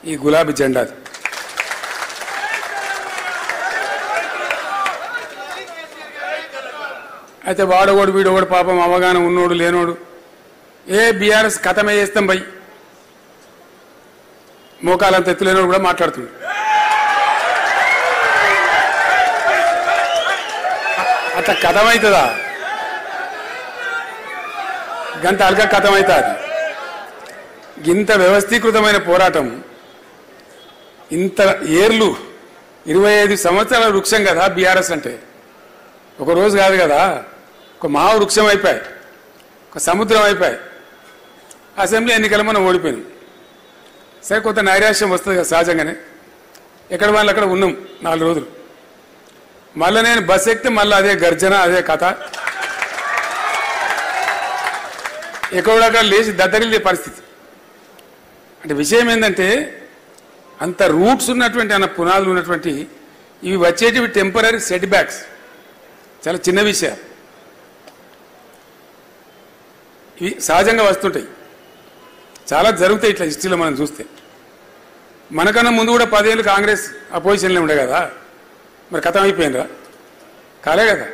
ఈ గులాబీ జెండా. అయితే వాడోడు వీడోడు పాపం అవగాహన ఉన్నోడు లేనోడు బీఆర్ఎస్ కథమే చేస్తాం భయ్ మోకాలంత ఎత్తులేనోడు కూడా మాట్లాడుతుంది. అట్లా కథమవుతుందా? గంట అల్గా కథమవుతుంది. ఇంత వ్యవస్థీకృతమైన పోరాటం, ఇంత ఏర్లు 25 సంవత్సరాల వృక్షం కదా బీఆర్ఎస్ అంటే. ఒక రోజు కాదు కదా, ఒక మహా వృక్షం అయిపోయాయి, ఒక సముద్రం అయిపోయాయి. అసెంబ్లీ ఎన్నికలు మనం ఓడిపోయినాం. సరే కొంత నైరాశ్యం వస్తుంది కదా సహజంగానే. ఎక్కడ వాళ్ళు అక్కడ ఉన్నాం 4 రోజులు. మళ్ళీ నేను బస్ ఎక్కితే మళ్ళీ అదే గర్జన, అదే కథ. ఎక్కడక్కడ లేచి దద్దరిల్లే పరిస్థితి. అంటే విషయం ఏంటంటే అంత రూట్స్ ఉన్నటువంటి అన్న పునాదులు ఉన్నటువంటి ఇవి వచ్చేటివి టెంపరీ సెట్ బ్యాక్స్, చాలా చిన్న విషయాలు. ఇవి సహజంగా వస్తుంటాయి, చాలా జరుగుతాయి ఇట్లా హిస్టరీలో మనం చూస్తే. మనకన్నా ముందు కూడా 10 ఏళ్ళు కాంగ్రెస్ అపోజిషన్లో ఉండే కదా, మరి కథం అయిపోయినరా? కాలే కదా,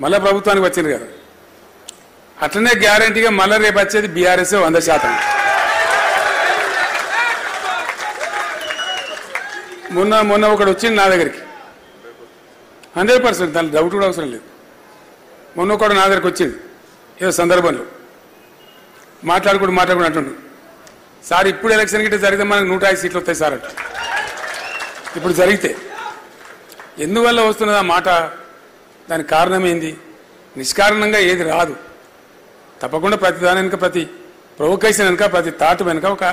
మళ్ళీ ప్రభుత్వానికి వచ్చింది కదా. అట్లనే గ్యారంటీగా మళ్ళీ రేపు వచ్చేది బీఆర్ఎస్ 100%. మొన్న ఒకడు వచ్చింది నా దగ్గరికి 100%, దాని డౌట్ కూడా అవసరం లేదు. మొన్న ఒకడు నా దగ్గరికి వచ్చింది ఏదో సందర్భంలో మాట్లాడుకుంటూ అంటుండు, సార్ ఇప్పుడు ఎలక్షన్ గిట్ట జరిగితే మనకు 105 సీట్లు వస్తాయి సార్ అంట. ఇప్పుడు జరిగితే ఎందువల్ల వస్తున్నది ఆ మాట? దానికి కారణం ఏంది? నిష్కారణంగా ఏది రాదు. తప్పకుండా ప్రతి దాని వెనుక, ప్రతి ప్రొవొకేషన్ వెనుక, ప్రతి థాట్ వెనుక ఒక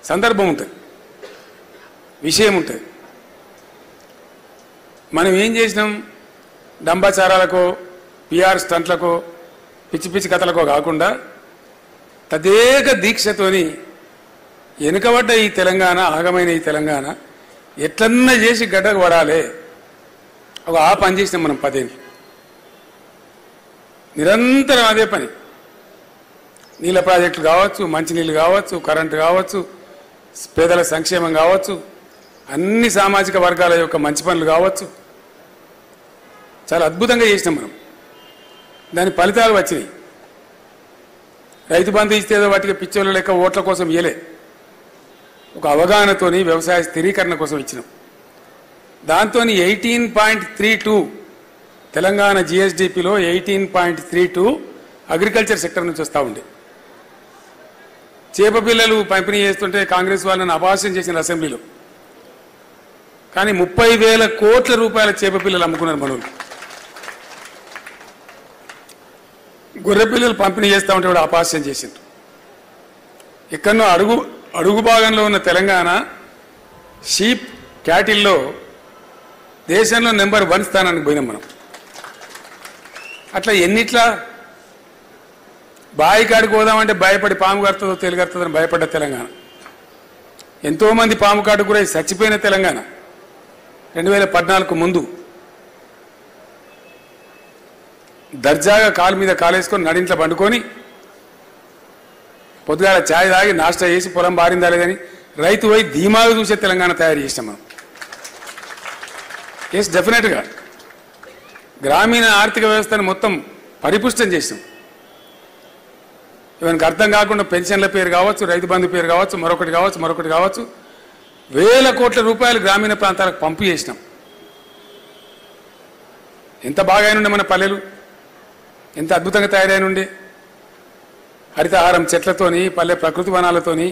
సందర్భం ఉంటుంది, విషయం ఉంటుంది. మనం ఏం చేసినాం? డంబాచారాలకో పిఆర్ స్టంట్లకో పిచ్చి పిచ్చి కథలకో కాకుండా తదేక దీక్షతోని వెనుకబడ్డ ఈ తెలంగాణ, ఆగమైన ఈ తెలంగాణ ఎట్లన్నా చేసి గడ్డకు పడాలి, ఒక ఆ పని చేసినాం మనం 10 ఏళ్ళు. నిరంతరం అదే పని. నీళ్ళ ప్రాజెక్టులు కావచ్చు, మంచినీళ్ళు కావచ్చు, కరెంటు కావచ్చు, పేదల సంక్షేమం కావచ్చు, అన్ని సామాజిక వర్గాల యొక్క మంచి పనులు కావచ్చు, చాలా అద్భుతంగా చేసినాం మనం. దాని ఫలితాలు వచ్చినాయి. రైతు బంధు ఇస్తేదో వాటికి పిచ్చోళ్ళ లెక్క ఓట్ల కోసం ఇయ్యలే, ఒక అవగాహనతోని వ్యవసాయ స్థిరీకరణ కోసం ఇచ్చినాం. దాంతో 18.32 తెలంగాణ జిఎస్డిపిలో 18.32 అగ్రికల్చర్ సెక్టర్ నుంచి వస్తూ ఉండే. చేప పిల్లలు పంపిణీ చేస్తుంటే కాంగ్రెస్ వాళ్ళని అభాషణ చేసిన అసెంబ్లీలో. కానీ 30,000 కోట్ల రూపాయల చేప పిల్లలు అమ్ముకున్నారు మనోళ్ళు. గొర్రె పిల్లలు పంపిణీ చేస్తూ ఉంటే కూడా అపహాస్యం చేసిండ్రు. ఎక్కడో అడుగు భాగంలో ఉన్న తెలంగాణ షీప్ క్యాటిల్లో దేశంలో నెంబర్ 1 స్థానానికి పోయినాం మనం. అట్లా ఎన్నిట్లా బాయి కాడికి పోదామంటే భయపడి పాము కడుతుందో తెలుగడుతుందని భయపడ్డ తెలంగాణ. ఎంతోమంది పాము కాటుకు కూడా చచ్చిపోయిన తెలంగాణ. 2014 ముందు దర్జాగా కాలు మీద కాలేసుకొని నడింట్లో పండుకొని పొద్దుగాల ఛాయ్ తాగి నాష్టా చేసి పొలం బారిందా లేదని రైతు పోయి ధీమాగా చూసే తెలంగాణ తయారు చేసినాం మనం. ఎస్, డెఫినెట్గా గ్రామీణ ఆర్థిక వ్యవస్థను మొత్తం పరిపుష్టం చేసినాం. ఇవన్నీ అర్థం కాకుండా పెన్షన్ల పేరు కావచ్చు, రైతు బంధు పేరు కావచ్చు, మరొకటి కావచ్చు 1,000 కోట్ల రూపాయలు గ్రామీణ ప్రాంతాలకు పంపు చేసినాం. ఎంత బాగా అయినుండే మన పల్లెలు, ఎంత అద్భుతంగా తయారైనుండే. హరితహారం చెట్లతోని, పల్లె ప్రకృతి వనాలతోని,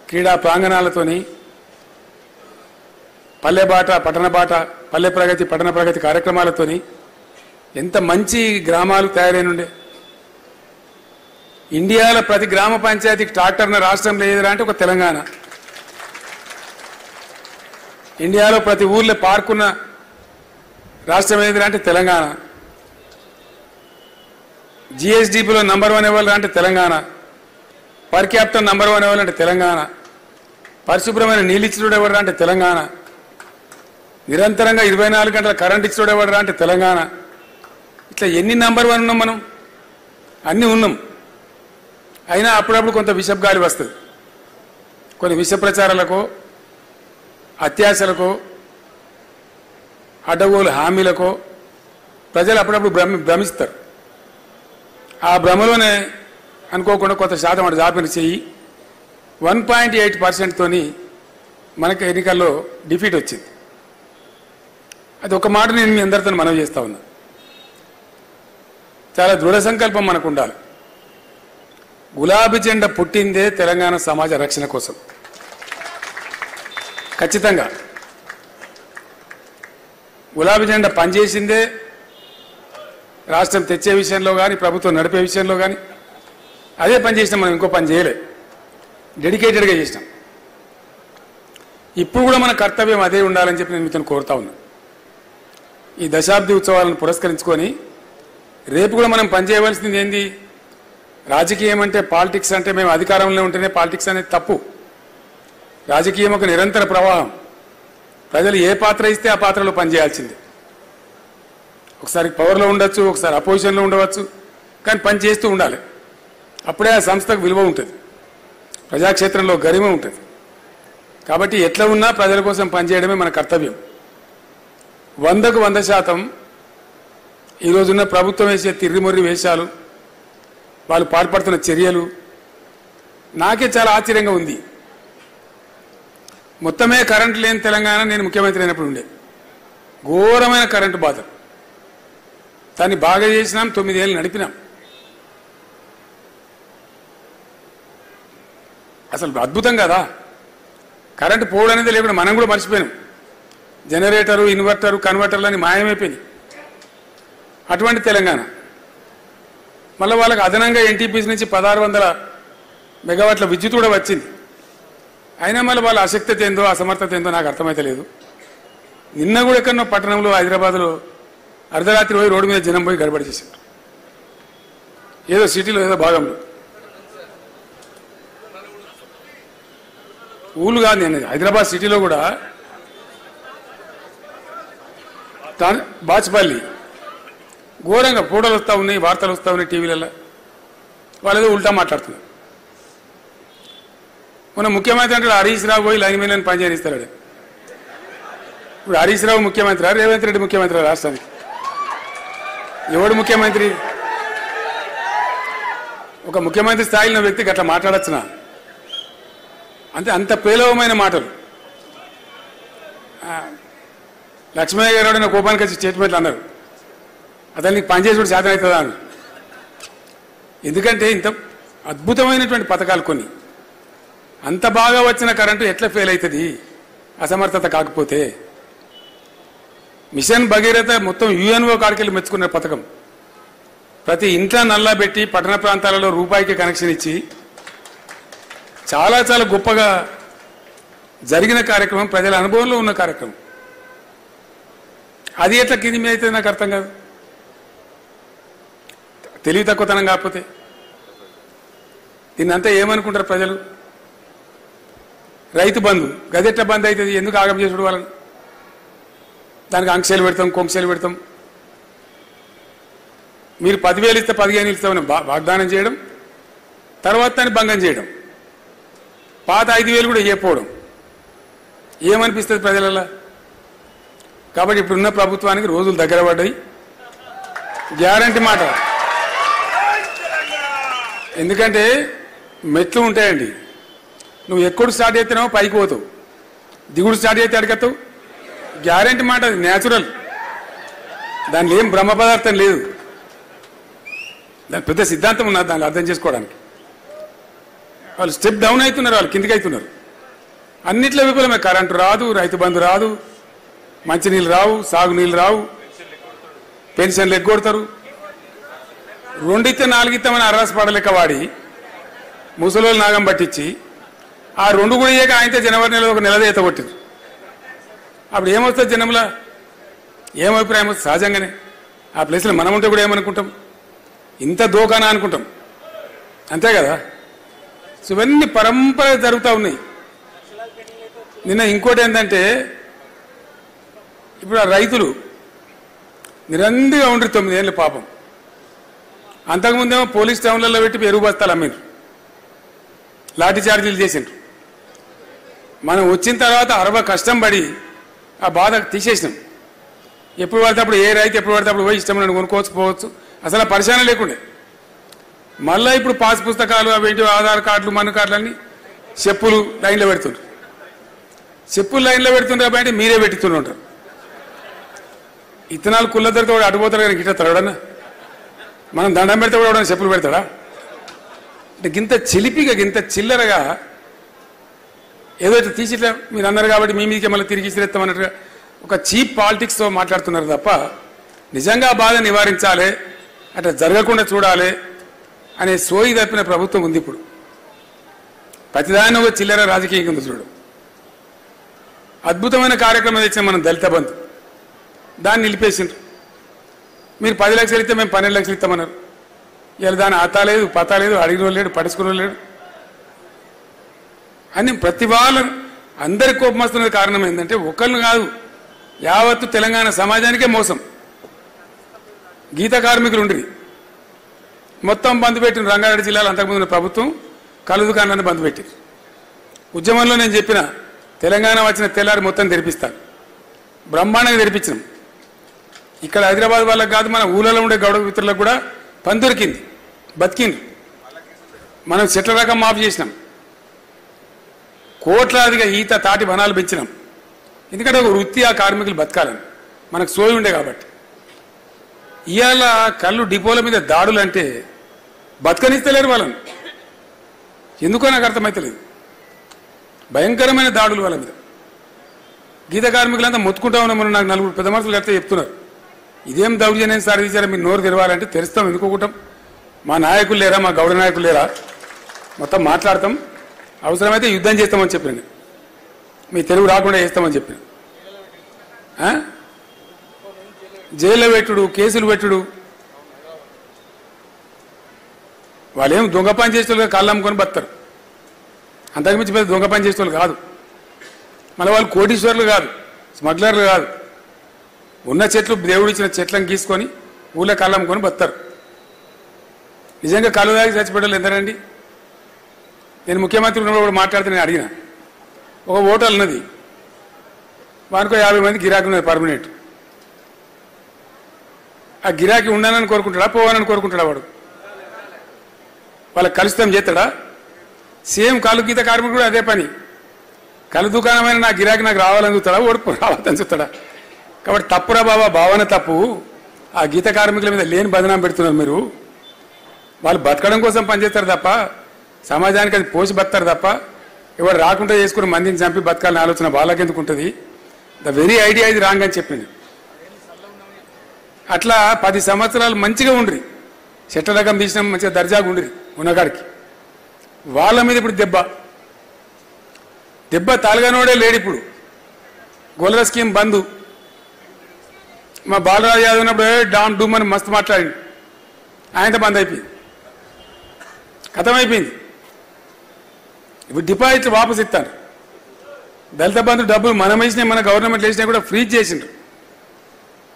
క్రీడా ప్రాంగణాలతోని, పల్లె బాట పట్టణ బాట, పల్లె ప్రగతి పట్టణ ప్రగతి కార్యక్రమాలతోని ఎంత మంచి గ్రామాలు తయారైనుండే. ఇండియాలో ప్రతి గ్రామ పంచాయతీకి ట్రాక్టర్న రాష్ట్రంలో ఏదిరా అంటే ఒక తెలంగాణ. ఇండియాలో ప్రతి ఊర్లో పార్కున్న రాష్ట్రం ఏదిరా అంటే తెలంగాణ. జిఎస్డిపిలో నంబర్ 1 ఎవరు అంటే తెలంగాణ. పర్ క్యాపిటల్ నంబర్ 1 ఎవరు అంటే తెలంగాణ. పరిశుభ్రమైన నీళ్ళు ఇచ్చినోడు ఎవరు అంటే తెలంగాణ. నిరంతరంగా 24 గంటల కరెంట్ ఇచ్చినోడు ఎవరు అంటే తెలంగాణ. ఇట్లా ఎన్ని నంబర్ 1 ఉన్నాం మనం? అన్నీ ఉన్నాం. అయినా అప్పుడప్పుడు కొంత విషపు గాలి వస్తుంది. కొన్ని విష ప్రచారాలకు అత్యాశలకో అడ్డగోలు హామీలకో ప్రజలు అప్పుడప్పుడు భ్రమిస్తారు. ఆ భ్రమలోనే అనుకోకుండా కొంత శాతం అటు జాపిన చెయ్యి 1.8%తోని మనకు ఎన్నికల్లో డిఫీట్ వచ్చింది. అది ఒక మాట నేను మీ అందరితో మనవి చేస్తా ఉన్నా. చాలా దృఢ సంకల్పం మనకు ఉండాలి. గులాబీ జెండా పుట్టిందే తెలంగాణ సమాజ రక్షణ కోసం. ఖచ్చితంగా గులాబీ జెండా పనిచేసిందే రాష్ట్రం తెచ్చే విషయంలో కానీ ప్రభుత్వం నడిపే విషయంలో కానీ అదే పని చేసినాం. మనం ఇంకో పని చేయలే, డెడికేటెడ్గా చేసినాం. ఇప్పుడు కూడా మన కర్తవ్యం అదే ఉండాలని చెప్పి నేను మీతో కోరుతా ఉన్నా. ఈ దశాబ్ది ఉత్సవాలను పురస్కరించుకొని రేపు కూడా మనం పనిచేయవలసింది ఏంది? రాజకీయం అంటే పాలిటిక్స్ అంటే మేము అధికారంలో ఉంటేనే పాలిటిక్స్ అనేది తప్పు. రాజకీయం ఒక నిరంతర ప్రవాహం. ప్రజలు ఏ పాత్ర ఇస్తే ఆ పాత్రలో పనిచేయాల్సిందే. ఒకసారి పవర్లో ఉండొచ్చు, ఒకసారి అపోజిషన్లో ఉండవచ్చు, కానీ పని చేస్తూ ఉండాలి. అప్పుడే ఆ సంస్థకు విలువ ఉంటుంది, ప్రజాక్షేత్రంలో గరిమ ఉంటుంది. కాబట్టి ఎట్లా ఉన్నా ప్రజల కోసం పనిచేయడమే మన కర్తవ్యం. 100కు 100% ఈరోజున్న ప్రభుత్వం వేసే తిర్రిమొర్రి వేషాలు, వాళ్ళు పాల్పడుతున్న చర్యలు నాకే చాలా ఆశ్చర్యంగా ఉంది. మొత్తమే కరెంటు లేని తెలంగాణ నేను ముఖ్యమంత్రి అయినప్పుడు ఉండే ఘోరమైన కరెంటు బాధ. దాన్ని బాగా చేసినాం, 9 ఏళ్ళు నడిపినాం. అసలు అద్భుతం కదా. కరెంటు పోవడం అనేది లేకుండా మనం కూడా మర్చిపోయాం. జనరేటరు, ఇన్వర్టరు, కన్వర్టర్లు అని మాయమైపోయినాయి. అటువంటి తెలంగాణ మళ్ళీ వాళ్ళకి అదనంగా ఎన్టీపీసీ నుంచి 1600 మెగావాట్ల విద్యుత్ కూడా వచ్చింది. అయినా మళ్ళీ వాళ్ళ అశక్తత ఏందో అసమర్థత ఏందో నాకు అర్థమైతే లేదు. నిన్న కూడా ఎక్కడో పట్టణంలో హైదరాబాద్లో అర్ధరాత్రి పోయి రోడ్డు మీద జనం పోయి గడబడి చేశారు. ఏదో సిటీలో ఏదో భాగంలో ఊళ్ళు కాదు, నేను హైదరాబాద్ సిటీలో కూడా బాచ్పల్లి ఘోరంగా ఫోటోలు వస్తూ ఉన్నాయి, వార్తలు వస్తూ ఉన్నాయి టీవీలలో. వాళ్ళు ఏదో ఉల్టా మాట్లాడుతున్నారు. మన ముఖ్యమంత్రి అంటే హరీష్ రావు పోయి లైన్ మీద పని చేయనిస్తాడు. ఇప్పుడు హరీష్ రావు ముఖ్యమంత్రి, రేవంత్ రెడ్డి ముఖ్యమంత్రి రాష్ట్రానికి? ఎవడు ముఖ్యమంత్రి? ఒక ముఖ్యమంత్రి స్థాయిలో వ్యక్తికి అట్లా మాట్లాడచ్చునా? అంటే అంత పేలవమైన మాటలు. లక్ష్మయ్య గారు నా కోపానికి వచ్చి స్టేట్మెంట్లు అన్నారు, అతను నీకు పనిచేసుడు శాతం అవుతుందా అని. ఎందుకంటే ఇంత అద్భుతమైనటువంటి పథకాలు కొన్ని, అంత బాగా వచ్చిన కరెంటు ఎట్లా ఫెయిల్ అవుతుంది అసమర్థత కాకపోతే? మిషన్ భగీరథ మొత్తం యుఎన్ఓ కాడికెళ్ళి మెచ్చుకున్న పథకం. ప్రతి ఇంట్లో నల్లా పెట్టి పట్టణ ప్రాంతాలలో రూపాయికి కనెక్షన్ ఇచ్చి చాలా చాలా గొప్పగా జరిగిన కార్యక్రమం, ప్రజల అనుభవంలో ఉన్న కార్యక్రమం. అది ఎట్లా కింది మీద అయితే నాకు అర్థం కాదు. తెలివి తక్కువతనం కాకపోతే దీన్నంతా ఏమనుకుంటారు ప్రజలు? రైతు బంధు గదెట్లా బంద్ అవుతుంది? ఎందుకు ఆగం చేసుడు వాళ్ళని? దానికి ఆంక్షలు పెడతాం, కొంక్షలు పెడతాం. మీరు 10,000 ఇస్తే 15 ఇస్తామని వాగ్దానం చేయడం, తర్వాత దాన్ని భంగం చేయడం, పాత 5,000 కూడా ఇవ్వకపోవడం. ఏమనిపిస్తుంది ప్రజలలో? కాబట్టి ఇప్పుడున్న ప్రభుత్వానికి రోజులు దగ్గర పడ్డాయి. గ్యారంటీ మాట. ఎందుకంటే మెట్లు ఉంటాయండి. నువ్వు ఎక్కడు స్టార్ట్ చేస్తున్నావో పైకి పోతావు, దిగుడు స్టార్ట్ చేస్తే అడగతావు. గ్యారంటీ మాట, అది న్యాచురల్. దానిలో ఏం బ్రహ్మ పదార్థం లేదు. దాని పెద్ద సిద్ధాంతం ఉన్నది దాన్ని అర్థం చేసుకోవడానికి. వాళ్ళు స్టెప్ డౌన్ అవుతున్నారు, వాళ్ళు కిందికి అవుతున్నారు. అన్నిట్లో విఫలమే. కరెంటు రాదు, రైతు బంధు రాదు, మంచినీళ్ళు రావు, సాగునీళ్ళు రావు, పెన్షన్లు ఎగ్గొడతారు. 2 ఇస్తే 4 ఇస్తామని అర్రాసు పడలేక వాడి ముసలోళ్ళు నాగం పట్టించి ఆ 2 కూడా ఇయ్యక ఆయనతో జనవరి నెలలో ఒక నెలదే ఎత్తగొట్టింది. అప్పుడు ఏమొస్తుంది జనంలో? ఏం అభిప్రాయం వస్తుంది? సహజంగానే ఆ ప్లేస్లో మనం ఉంటే కూడా ఏమనుకుంటాం? ఇంత దోకానా అనుకుంటాం, అంతే కదా. సో ఇవన్నీ పరంపర జరుగుతూ ఉన్నాయి. నిన్న ఇంకోటి ఏంటంటే, ఇప్పుడు ఆ రైతులు నిరంతరంగా ఉండ్రి 9 ఏళ్ళు పాపం. అంతకుముందేమో పోలీస్ టౌన్లలో పెట్టి ఎరువు బస్తాలు అమ్మిండ్రు, లాఠీ చార్జీలు చేసిండ్రు. మనం వచ్చిన తర్వాత అరవ కష్టం పడి ఆ బాధ తీసేసినాం. ఎప్పుడు పడితే అప్పుడు ఏ రైతు ఎప్పుడు పడితే అప్పుడు పోయి ఇష్టం కొనుక్కోవచ్చు పోవచ్చు, అసలు పరిశానం లేకుండే. మళ్ళీ ఇప్పుడు పాస్ పుస్తకాలు అవేంటి ఆధార్ కార్డులు మన్ను కార్డులు అన్నీ చెప్పులు లైన్లో పెడుతుంటారు. చెప్పులు లైన్లో పెడుతుంటారు కాబట్టి మీరే పెట్టుతుంటారు. ఇత్తనాలు కుళ్ళద్దరితో కూడా అడ్డుపోతారు కానీ గిట్ట తడడన్నా మనం దండం పెడితే కూడా చెప్పులు పెడతాడా? అంటే గింత చిలిపిగా గింత చిల్లరగా ఏదో తీసి ఇట్లా మీరు అన్నారు కాబట్టి మీ మీదకి మళ్ళీ తిరిగి ఇస్తామన్నట్టుగా ఒక చీప్ పాలిటిక్స్తో మాట్లాడుతున్నారు తప్ప నిజంగా బాధ నివారించాలి, అట్లా జరగకుండా చూడాలి అనే సోయి తప్పిన ప్రభుత్వం ఉంది. ఇప్పుడు ప్రతిదాన్ని ఒక చిల్లర రాజకీయం కింద చూడు. అద్భుతమైన కార్యక్రమం తెచ్చిన మనం దళిత బంధు, దాన్ని నిలిపేసిండ్రు. మీరు 10 లక్షలు ఇస్తే మేము 12 లక్షలు ఇస్తామన్నారు. ఇలా దాని ఆతా లేదు పతా లేదు, అడిగిన లేడు పడుచుకున్న లేడు అని ప్రతి వాళ్ళు అందరి కోపం వస్తున్న కారణం ఏంటంటే ఒకళ్ళు కాదు యావత్తు తెలంగాణ సమాజానికే మోసం. గీత కార్మికులు ఉండి మొత్తం బంద్ పెట్టిన రంగారెడ్డి జిల్లాలో అంతకుముందు ప్రభుత్వం కళ్ళు దుకాణాన్ని బంద్ పెట్టి ఉద్యమంలో నేను చెప్పిన తెలంగాణ వచ్చిన తెల్లారి మొత్తం తెరిపిస్తాను, బ్రహ్మాండంగా తెరిపించినాం. ఇక్కడ హైదరాబాద్ వాళ్ళకి కాదు మన ఊళ్ళలో ఉండే గౌడ మిత్రులకు కూడా పని దొరికింది, బతికింది. మనం చెట్ల రకం మాఫ్ చేసినాం, కోట్లాదిగా ఈత తాటి వనాలు పెంచినాం. ఎందుకంటే ఒక వృత్తి ఆ కార్మికులు బతకాలని మనకు సోయి ఉండే కాబట్టి. ఇవాళ కళ్ళు డిపోల మీద దాడులు అంటే బతకనిస్తలేరు వాళ్ళని, ఎందుకో నాకు అర్థమవుతలేదు. భయంకరమైన దాడులు వాళ్ళ మీద. గీత కార్మికులంతా మొత్తుకుంటా ఉన్నాం. నాకు 4 పెద్ద మనుషులు కడితే చెప్తున్నారు ఇదేం దౌర్జన్యం సాధించారా, మీరు నోరు తెరవాలంటే తెరుస్తాం, ఎందుకోకుంటాం. మా నాయకులు లేరా, మా గౌడ నాయకులు లేరా, మొత్తం మాట్లాడతాం, అవసరమైతే యుద్ధం చేస్తామని చెప్పిన, మీ తెలుగు రాకుండా చేస్తామని చెప్పిన. జైల్లో పెట్టుడు, కేసులు పెట్టుడు, వాళ్ళేం దొంగ పని చేసేవాళ్ళు కాళ్ళు అమ్ముకొని బతారు. అంతకుమించి పెద్ద దొంగ పని చేసేవాళ్ళు కాదు. మళ్ళీ వాళ్ళు కోటీశ్వర్లు కాదు, స్మగ్లర్లు కాదు. ఉన్న చెట్లు దేవుడు ఇచ్చిన చెట్లను గీసుకొని ఊళ్ళో కళ్ళు అమ్ముకొని బతారు. నిజంగా కళ్ళు దాగి చచ్చిపోయేవాళ్ళు ఎందరండి? నేను ముఖ్యమంత్రి ఉన్నప్పుడు కూడా మాట్లాడితే నేను అడిగిన, ఒక హోటల్ ఉన్నది, వానికో 50 మంది గిరాకీ ఉన్నది పర్మనెంట్. ఆ గిరాకీ ఉండాలని కోరుకుంటాడా, పోవాలని కోరుకుంటాడా? వాడు వాళ్ళకి కలుస్తాం చేస్తాడా? సేమ్ కళ్ళు గీత కార్మికుడు కూడా అదే పని. కళ్ళు దుకాణమైన నా గిరాకీ నాకు రావాలని చూస్తాడా, ఓడిపో రావాలని చూస్తాడా? కాబట్టి తప్పురా బాబా, భావన తప్పు. ఆ గీత కార్మికుల మీద లేని బదనాం పెడుతున్నారు మీరు. వాళ్ళు బతకడం కోసం పనిచేస్తారు తప్ప సమాజానికి అది పోసి బతారు తప్ప ఎవరు రాకుండా చేసుకుని మందిని చంపి బతకాలని ఆలోచన వాళ్ళకెందుకు ఉంటుంది? ద వెరీ ఐడియా ఇది రాంగ్ అని చెప్పింది. అట్లా 10 సంవత్సరాలు మంచిగా ఉండ్రి, చెట్ల రకం తీసినాం, మంచిగా దర్జాగా ఉండ్రి ఉన్నగాడికి. వాళ్ళ మీద ఇప్పుడు దెబ్బ తాలుగానోడే లేడు. ఇప్పుడు గోల్రా స్కీమ్ బంధు. మా బాలరాజు యాదవ్ ఉన్నప్పుడు డామ్ డూమ్ అని మస్తు మాట్లాడింది, ఆయనతో బంద్ అయిపోయింది, ఖతమైపోయింది. ఇప్పుడు డిపాజిట్లు వాపసు ఇస్తాను. దళిత బంధు డబ్బులు మనం వేసినా, మన గవర్నమెంట్ వేసినా కూడా ఫ్రీజ్ చేసిండ్రు.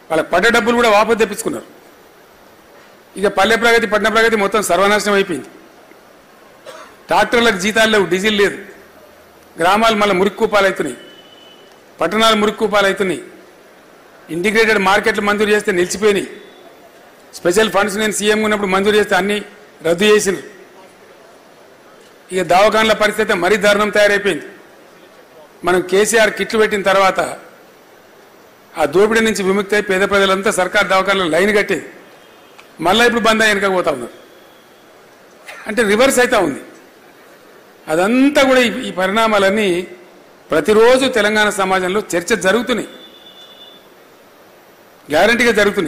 వాళ్ళకి పడ్డ డబ్బులు కూడా వాపసు తెప్పించుకున్నారు. ఇక పల్లె ప్రగతి, పట్టణ ప్రగతి మొత్తం సర్వనాశనం అయిపోయింది. ట్రాక్టర్లకు జీతాలు లేవు, డీజిల్ లేదు. గ్రామాలు మళ్ళీ మురిక్కుపాలు అవుతున్నాయి, పట్టణాలు మురిక్కుపాలు అవుతున్నాయి. ఇంటిగ్రేటెడ్ మార్కెట్లు మంజూరు చేస్తే నిలిచిపోయినాయి. స్పెషల్ ఫండ్స్ నేను సీఎం ఉన్నప్పుడు మంజూరు చేస్తే అన్నీ రద్దు చేసిండ్రు. ఇక దవాఖాన్ల పరిస్థితి మరీ దారుణం తయారైపోయింది. మనం కేసీఆర్ కిట్లు పెట్టిన తర్వాత ఆ దోపిడీ నుంచి విముక్తి అయి పేద ప్రజలంతా సర్కార్ దవాఖాన్లో లైన్ కట్టి మళ్ళీ ఇప్పుడు బంద్ వెనక పోతా ఉన్నారు. అంటే రివర్స్ అవుతా ఉంది. అదంతా కూడా ఈ పరిణామాలన్నీ ప్రతిరోజు తెలంగాణ సమాజంలో చర్చ జరుగుతున్నాయి, గ్యారంటీగా జరుగుతున్నాయి.